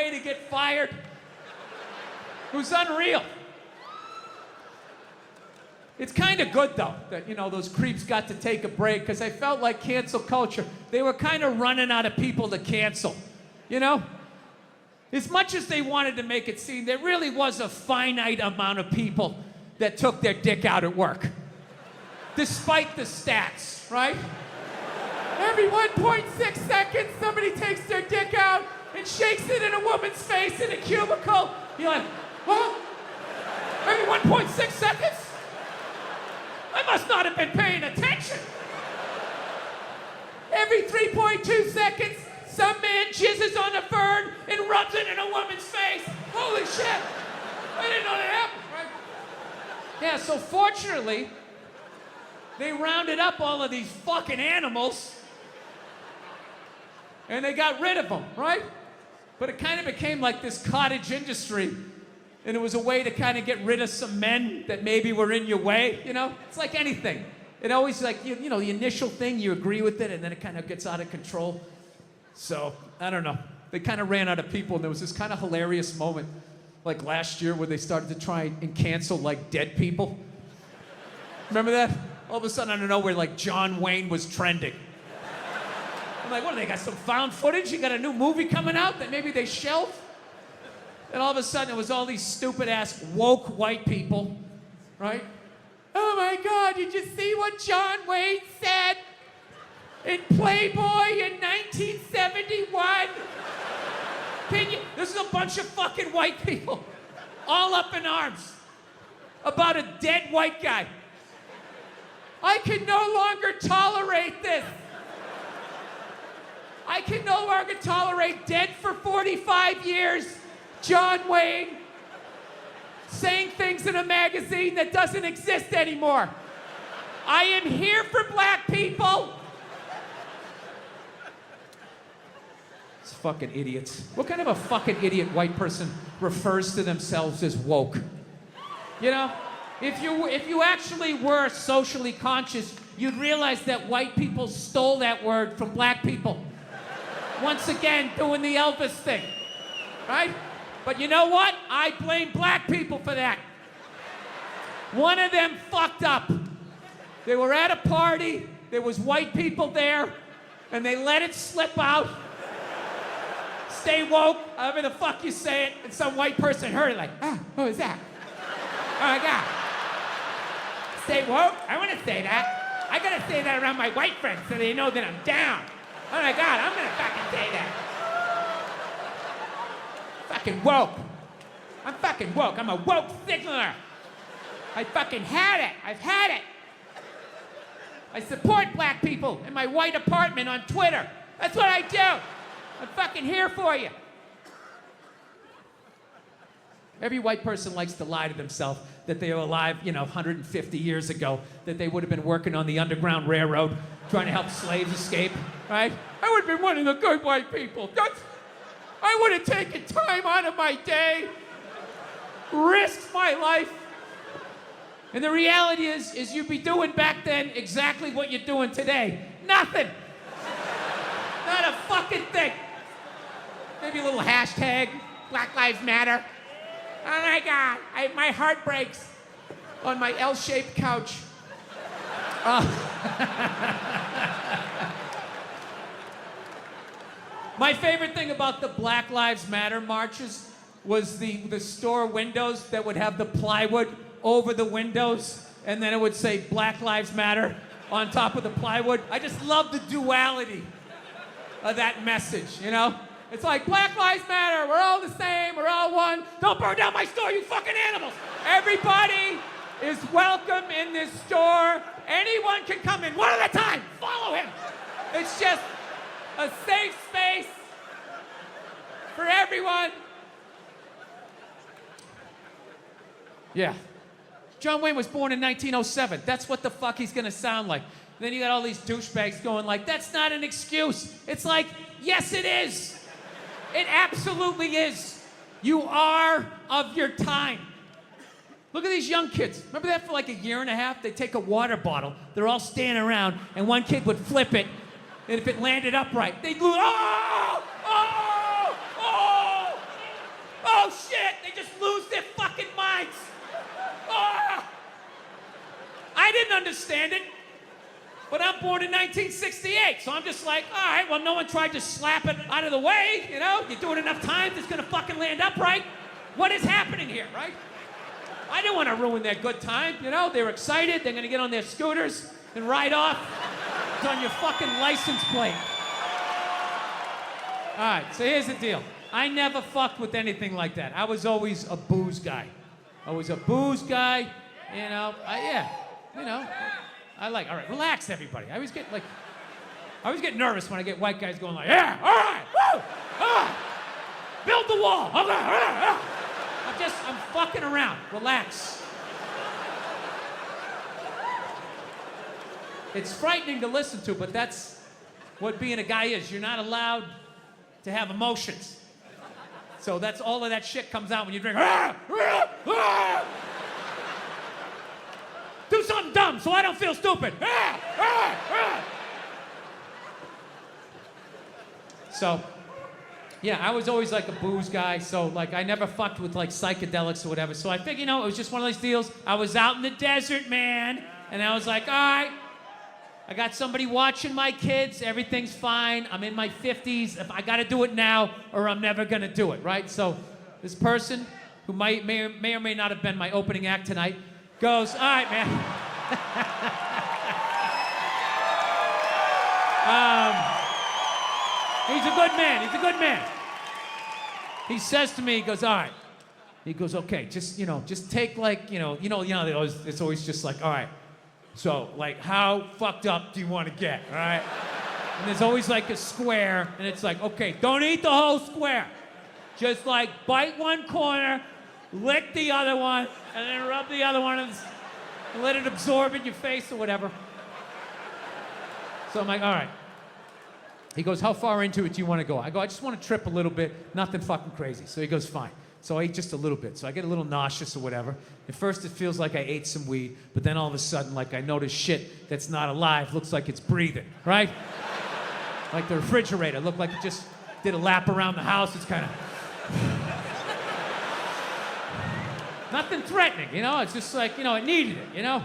way to get fired. It was unreal. It's kind of good, though, that, you know, those creeps got to take a break, because I felt like cancel culture, they were kind of running out of people to cancel, you know? As much as they wanted to make it seem, there really was a finite amount of people that took their dick out at work. Despite the stats, right? Every 1.6 seconds, somebody takes their dick out and shakes it in a woman's face in a cubicle. You're like, huh? Every 1.6 seconds? I must not have been paying attention. Every 3.2 seconds, some man jizzes on a fern and rubs it in a woman's face. Holy shit! I didn't know that happened, right? Yeah, so fortunately, they rounded up all of these fucking animals and they got rid of them, right? But it kind of became like this cottage industry, and it was a way to kind of get rid of some men that maybe were in your way, you know? It's like anything. It always, like, you know, the initial thing, you agree with it, and then it kind of gets out of control. So, I don't know. They kind of ran out of people, and there was this kind of hilarious moment, like last year, where they started to try and cancel, like, dead people. Remember that? All of a sudden, out of nowhere, like, John Wayne was trending. I'm like, what, they got some found footage? You got a new movie coming out that maybe they shelved? And all of a sudden, it was all these stupid-ass woke white people, right? Oh my God, did you see what John Wayne said in Playboy in 1971? This is a bunch of fucking white people, all up in arms, about a dead white guy. I can no longer tolerate this. I can no longer tolerate dead for 45 years. John Wayne saying things in a magazine that doesn't exist anymore. I am here for black people. It's fucking idiots. What kind of a fucking idiot white person refers to themselves as woke? You know, if you actually were socially conscious, you'd realize that white people stole that word from black people. Once again, doing the Elvis thing, right? But you know what? I blame black people for that. One of them fucked up. They were at a party, there was white people there, and they let it slip out. Stay woke, however the fuck you say it, and some white person heard it like, who is that? Oh my God. Stay woke? I want to say that. I gotta say that around my white friends so they know that I'm down. Oh my God, I'm gonna fucking say that. Fucking woke. I'm fucking woke. I'm a woke signaler. I fucking had it. I've had it. I support black people in my white apartment on Twitter. That's what I do. I'm fucking here for you. Every white person likes to lie to themselves that they were alive, you know, 150 years ago, that they would have been working on the Underground Railroad, trying to help slaves escape, right? I would have been one of the good white people. I would have taken time out of my day, risked my life. And the reality is you'd be doing back then exactly what you're doing today. Nothing. Not a fucking thing. Maybe a little hashtag, Black Lives Matter. Oh my God, my heart breaks on my L-shaped couch. My favorite thing about the Black Lives Matter marches was the store windows that would have the plywood over the windows, and then it would say Black Lives Matter on top of the plywood. I just love the duality of that message, you know? It's like, Black Lives Matter, we're all the same, we're all one. Don't burn down my store, you fucking animals. Everybody is welcome in this store. Anyone can come in, one at a time, follow him. It's just a safe space for everyone. Yeah. John Wayne was born in 1907. That's what the fuck he's gonna sound like. Then you got all these douchebags going like, that's not an excuse. It's like, yes it is. It absolutely is. You are of your time. Look at these young kids. Remember that for like a year and a half? They'd take a water bottle, they're all standing around, and one kid would flip it, and if it landed upright, they'd lose, oh, oh, oh, They just lose their fucking minds. Oh! I didn't understand it. But I'm born in 1968, so I'm just like, all right, well, no one tried to slap it out of the way, you know? You do it enough times, it's gonna fucking land upright. What is happening here, right? I didn't want to ruin their good time, you know? They were excited, they're gonna get on their scooters and ride off. It's on your fucking license plate. All right, so here's the deal. I never fucked with anything like that. I was always a booze guy. I was a booze guy, you know? All right, relax, everybody. I always get nervous when I get white guys going like, yeah, all right, woo, all right, build the wall, okay, all right. I'm fucking around, relax. It's frightening to listen to, but that's what being a guy is. You're not allowed to have emotions. So that's all of that shit comes out when you drink. Do something dumb so I don't feel stupid. So, yeah, I was always like a booze guy, so like I never fucked with like psychedelics or whatever. So I figured, you know, it was just one of those deals. I was out in the desert, man, and I was like, all right, I got somebody watching my kids, everything's fine. I'm in my 50s. If I gotta do it now or I'm never gonna do it, right? So this person, who may or may not have been my opening act tonight, goes, all right, man. He's a good man. He's a good man. He says to me, he goes, all right. He goes, okay, just take like, it's always just like, all right. So, like, how fucked up do you want to get, all right? And there's always like a square, and it's like, okay, don't eat the whole square. Just like bite one corner, lick the other one, and then rub the other one and let it absorb in your face or whatever. So I'm like, all right. He goes, how far into it do you want to go? I go, I just want to trip a little bit, nothing fucking crazy. So he goes, fine. So I eat just a little bit. So I get a little nauseous or whatever. At first it feels like I ate some weed, but then all of a sudden, like I notice shit that's not alive, looks like it's breathing, right? Like the refrigerator, looked like it just did a lap around the house. It's kind of... Nothing threatening, you know? It's just like, it needed it, you know?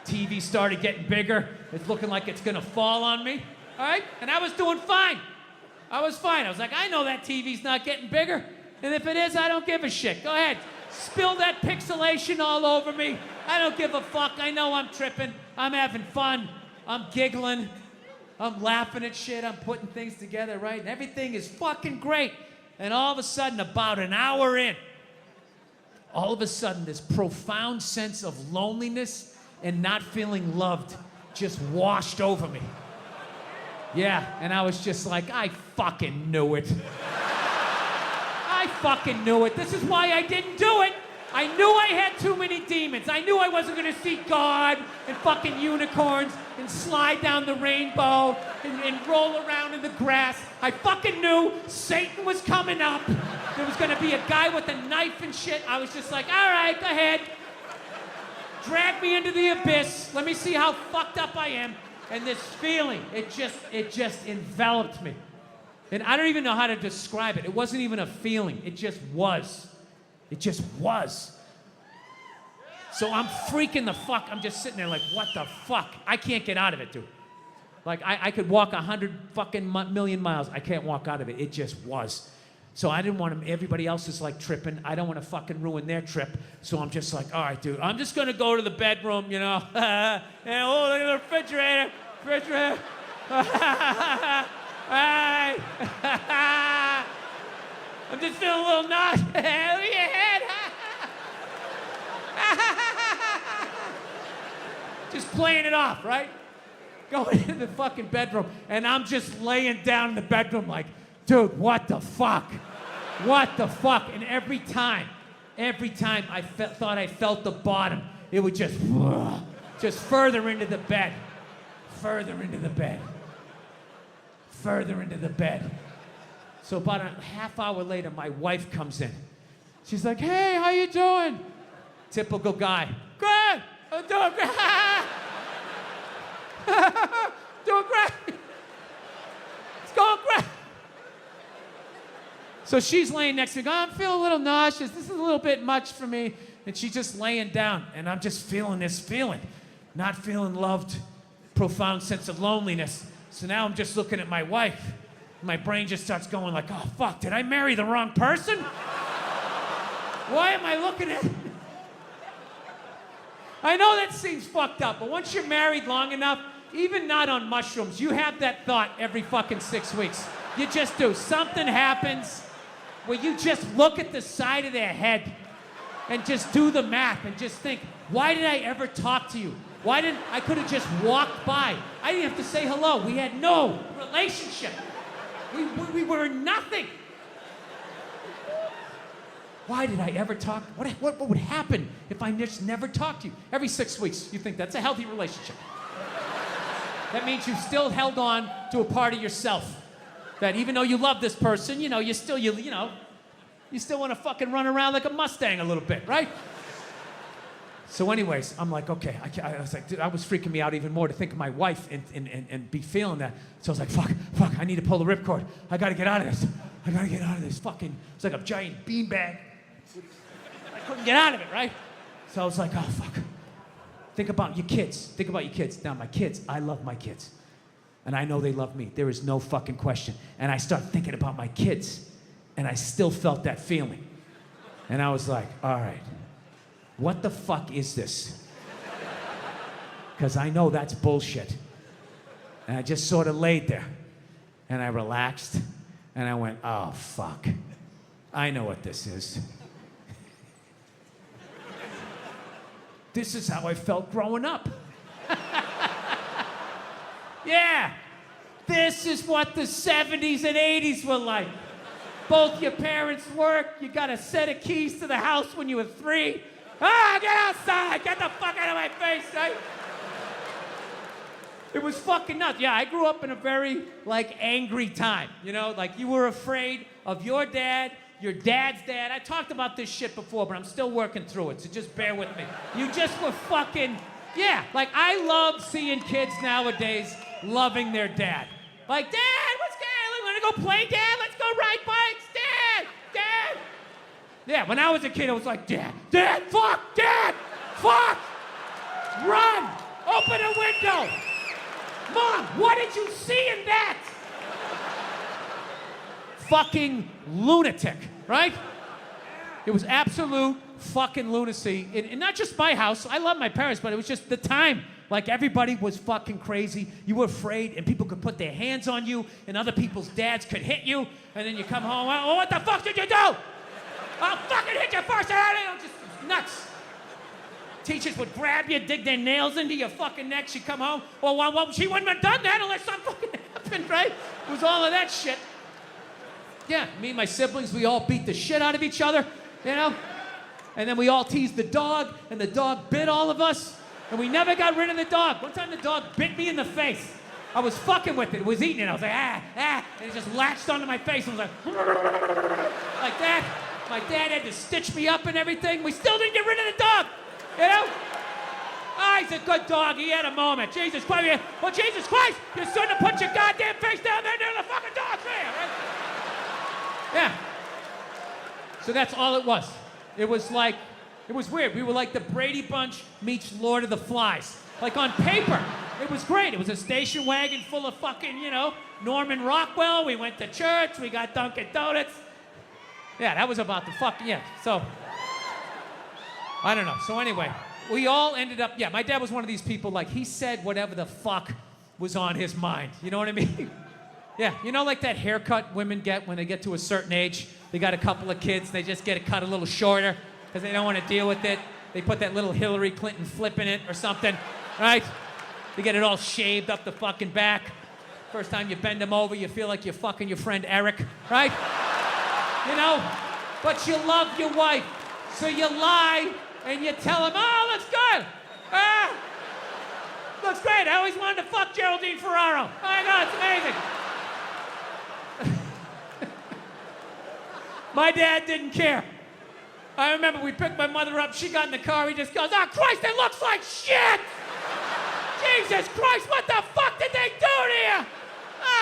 TV started getting bigger. It's looking like it's gonna fall on me, all right? And I was doing fine. I was fine. I was like, I know that TV's not getting bigger. And if it is, I don't give a shit. Go ahead. Spill that pixelation all over me. I don't give a fuck. I know I'm tripping. I'm having fun. I'm giggling. I'm laughing at shit. I'm putting things together, right? And everything is fucking great. And all of a sudden, about an hour in, all of a sudden, this profound sense of loneliness and not feeling loved just washed over me. Yeah, and I was just like, I fucking knew it. I fucking knew it. This is why I didn't do it. I knew I had too many demons. I knew I wasn't gonna see God and fucking unicorns and slide down the rainbow and roll around in the grass. I fucking knew Satan was coming up. There was gonna be a guy with a knife and shit. I was just like, all right, go ahead. Drag me into the abyss. Let me see how fucked up I am. And this feeling, it just enveloped me. And I don't even know how to describe it. It wasn't even a feeling. It just was. It just was. So I'm freaking the fuck. I'm just sitting there like, what the fuck? I can't get out of it, dude. Like, I could walk 100 fucking million miles. I can't walk out of it. It just was. So I didn't want everybody else is like tripping. I don't want to fucking ruin their trip. So I'm just like, all right, dude, I'm just going to go to the bedroom, you know. And oh, look at the refrigerator. Refrigerator. Hey. I'm just feeling a little nauseous. Look at your head. Just playing it off, right? Going into the fucking bedroom, and I'm just laying down in the bedroom like, dude, what the fuck? What the fuck? And every time I thought I felt the bottom, it would just further into the bed. Further into the bed. Further into the bed. So about a half hour later, my wife comes in. She's like, hey, how you doing? Typical guy. Good, I'm doing great. Doing great. It's going great. So she's laying next to me, going, I'm feeling a little nauseous. This is a little bit much for me. And she's just laying down, and I'm just feeling this feeling. Not feeling loved, profound sense of loneliness. So now I'm just looking at my wife. My brain just starts going like, oh, fuck, did I marry the wrong person? Why am I looking at... I know that seems fucked up, but once you're married long enough, even not on mushrooms, you have that thought every fucking 6 weeks. You just do. Something happens where you just look at the side of their head and just do the math and just think, why did I ever talk to you? I could have just walked by. I didn't have to say hello. We had no relationship. We were nothing. Why did I ever talk? What would happen if I just never talked to you? Every 6 weeks, you think that's a healthy relationship. That means you've still held on to a part of yourself. That even though you love this person, you still want to fucking run around like a Mustang a little bit, right? So anyways, I'm like, okay. I was like, dude, I was freaking me out even more to think of my wife and be feeling that. So I was like, fuck, I need to pull the ripcord. I gotta get out of this. I gotta get out of this fucking, it's like a giant beanbag. I couldn't get out of it, right? So I was like, oh, fuck. Think about your kids. Now, my kids, I love my kids. And I know they love me. There is no fucking question. And I started thinking about my kids, and I still felt that feeling. And I was like, all right, what the fuck is this? Because I know that's bullshit. And I just sort of laid there, and I relaxed, and I went, oh, fuck. I know what this is. This is how I felt growing up. Yeah, this is what the 70s and 80s were like. Both your parents work, you got a set of keys to the house when you were 3. Ah, get outside, get the fuck out of my face, right? It was fucking nuts. Yeah, I grew up in a very, angry time, Like, you were afraid of your dad, your dad's dad. I talked about this shit before, but I'm still working through it, so just bear with me. You just were fucking... Yeah, I love seeing kids nowadays loving their dad. Like, Dad, what's going on? Want to go play, Dad? Let's go ride bikes, Dad! Yeah, when I was a kid, I was like, Dad, fuck, run, open a window. Mom, what did you see in that? Fucking lunatic, right? It was absolute fucking lunacy. And not just my house. I love my parents, but it was just the time. Like, everybody was fucking crazy. You were afraid, and people could put their hands on you, and other people's dads could hit you, and then you come home, oh, what the fuck did you do? I'll fucking hit you first. Just nuts. Teachers would grab you, dig their nails into your fucking neck. She'd come home. Well, she wouldn't have done that unless something fucking happened, right? It was all of that shit. Yeah, me and my siblings, we all beat the shit out of each other, And then we all teased the dog, and the dog bit all of us, and we never got rid of the dog. One time the dog bit me in the face. I was fucking with it. It was eating it. I was like, and it just latched onto my face. I was like that. My dad had to stitch me up and everything. We still didn't get rid of the dog, Ah, he's a good dog. He had a moment. Jesus Christ. Well, Jesus Christ, you shouldn't have put your goddamn face down there near the fucking dog's face, right? Yeah. So that's all it was. It was weird. We were like the Brady Bunch meets Lord of the Flies. Like, on paper, it was great. It was a station wagon full of fucking, Norman Rockwell. We went to church. We got Dunkin' Donuts. Yeah, that was about the fucking, So, I don't know. So anyway, we all ended up, my dad was one of these people, he said whatever the fuck was on his mind. You know what I mean? Yeah, like that haircut women get when they get to a certain age. They got a couple of kids, they just get it cut a little shorter because they don't want to deal with it. They put that little Hillary Clinton flip in it or something, right? They get it all shaved up the fucking back. First time you bend them over, you feel like you're fucking your friend Eric, right? But you love your wife, so you lie and you tell him, oh, looks good. Looks great. I always wanted to fuck Geraldine Ferraro. Oh my God, it's amazing. My dad didn't care. I remember we picked my mother up, she got in the car, he just goes, oh Christ, it looks like shit! Jesus Christ, what the fuck did they do to you?